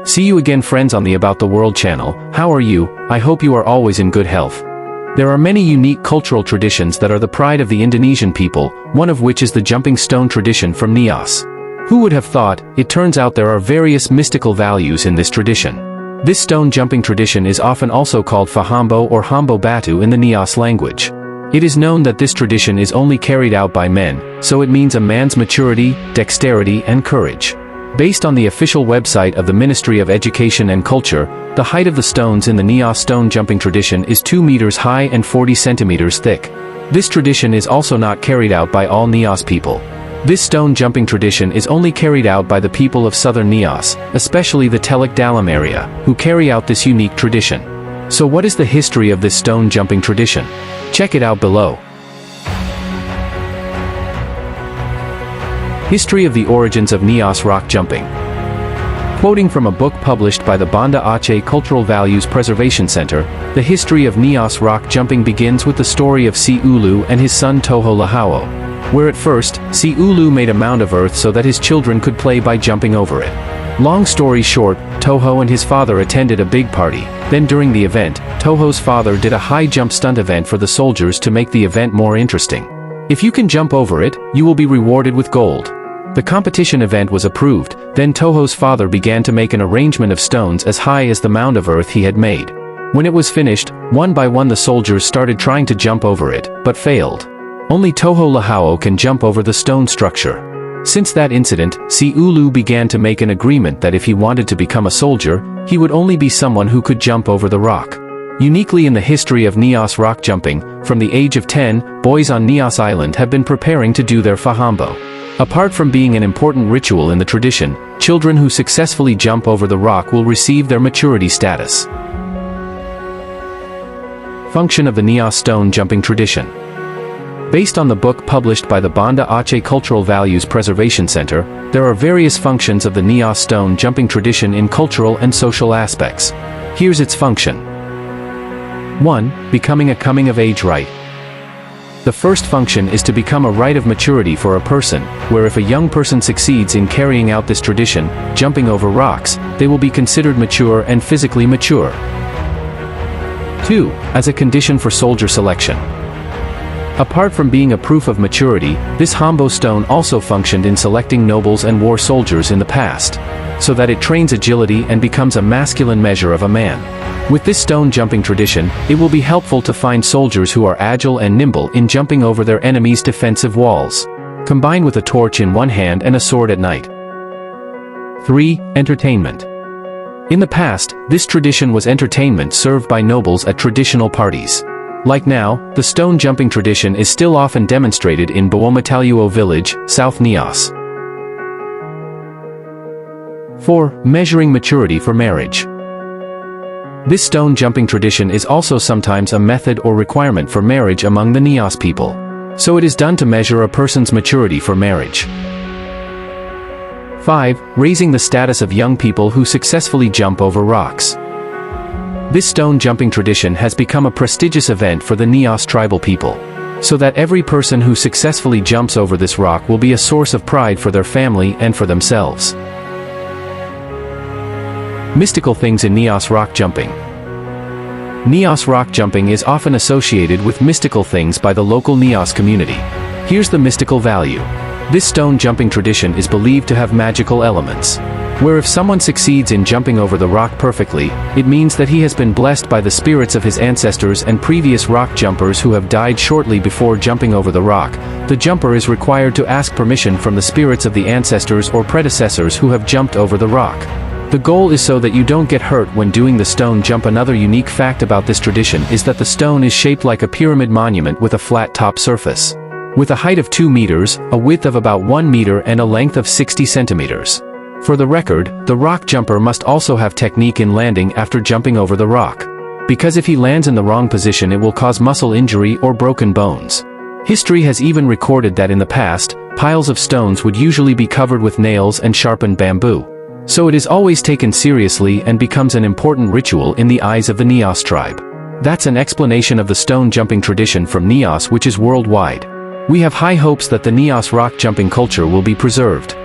See you again, friends, on the About the World channel. How are you? I hope you are always in good health. There are many unique cultural traditions that are the pride of the Indonesian people, one of which is the jumping stone tradition from Nias. Who would have thought? It turns out there are various mystical values in this tradition. This stone jumping tradition is often also called Fahambo or Hambo Batu in the Nias language. It is known that this tradition is only carried out by men, so it means a man's maturity, dexterity and courage. Based on the official website of the Ministry of Education and Culture, the height of the stones in the Nias stone jumping tradition is 2 meters high and 40 centimeters thick. This tradition is also not carried out by all Nias people. This stone jumping tradition is only carried out by the people of southern Nias, especially the Teluk Dalam area, who carry out this unique tradition. So what is the history of this stone jumping tradition? Check it out below. History of the origins of Nias rock jumping. Quoting from a book published by the Banda Aceh Cultural Values Preservation Center, the history of Nias rock jumping begins with the story of Si Ulu and his son Toho Lahao, where at first, Si Ulu made a mound of earth so that his children could play by jumping over it. Long story short, Toho and his father attended a big party. Then during the event, Toho's father did a high jump stunt event for the soldiers to make the event more interesting. If you can jump over it, you will be rewarded with gold. The competition event was approved, then Toho's father began to make an arrangement of stones as high as the mound of earth he had made. When it was finished, one by one the soldiers started trying to jump over it, but failed. Only Toho Lahao can jump over the stone structure. Since that incident, Si Ulu began to make an agreement that if he wanted to become a soldier, he would only be someone who could jump over the rock. Uniquely in the history of Nias rock jumping, from the age of 10, boys on Nias Island have been preparing to do their fahambo. Apart from being an important ritual in the tradition, children who successfully jump over the rock will receive their maturity status. Function of the Nias stone jumping tradition. Based on the book published by the Banda Aceh Cultural Values Preservation Center, there are various functions of the Nias stone jumping tradition in cultural and social aspects. Here's its function. 1. Becoming a coming-of-age rite. The first function is to become a rite of maturity for a person, where if a young person succeeds in carrying out this tradition, jumping over rocks, they will be considered mature and physically mature. 2. As a condition for soldier selection. Apart from being a proof of maturity, this Hambo stone also functioned in selecting nobles and war soldiers in the past, so that it trains agility and becomes a masculine measure of a man. With this stone jumping tradition, it will be helpful to find soldiers who are agile and nimble in jumping over their enemies' defensive walls, combined with a torch in one hand and a sword at night. 3. Entertainment. In the past, this tradition was entertainment served by nobles at traditional parties. Like now, the stone jumping tradition is still often demonstrated in Bawomataluo village, South Nias. 4. Measuring maturity for marriage. This stone jumping tradition is also sometimes a method or requirement for marriage among the Nias people. So it is done to measure a person's maturity for marriage. 5. Raising the status of young people who successfully jump over rocks. This stone jumping tradition has become a prestigious event for the Nias tribal people, so that every person who successfully jumps over this rock will be a source of pride for their family and for themselves. Mystical things in Nias rock jumping. Nias rock jumping is often associated with mystical things by the local Nias community. Here's the mystical value. This stone jumping tradition is believed to have magical elements, where if someone succeeds in jumping over the rock perfectly, it means that he has been blessed by the spirits of his ancestors and previous rock jumpers who have died shortly before jumping over the rock. The jumper is required to ask permission from the spirits of the ancestors or predecessors who have jumped over the rock. The goal is so that you don't get hurt when doing the stone jump. Another unique fact about this tradition is that the stone is shaped like a pyramid monument with a flat top surface, with a height of 2 meters, a width of about 1 meter and a length of 60 centimeters. For the record, the rock jumper must also have technique in landing after jumping over the rock, because if he lands in the wrong position it will cause muscle injury or broken bones. History has even recorded that in the past, piles of stones would usually be covered with nails and sharpened bamboo. So it is always taken seriously and becomes an important ritual in the eyes of the Nias tribe. That's an explanation of the stone jumping tradition from Nias, which is worldwide. We have high hopes that the Nias rock jumping culture will be preserved.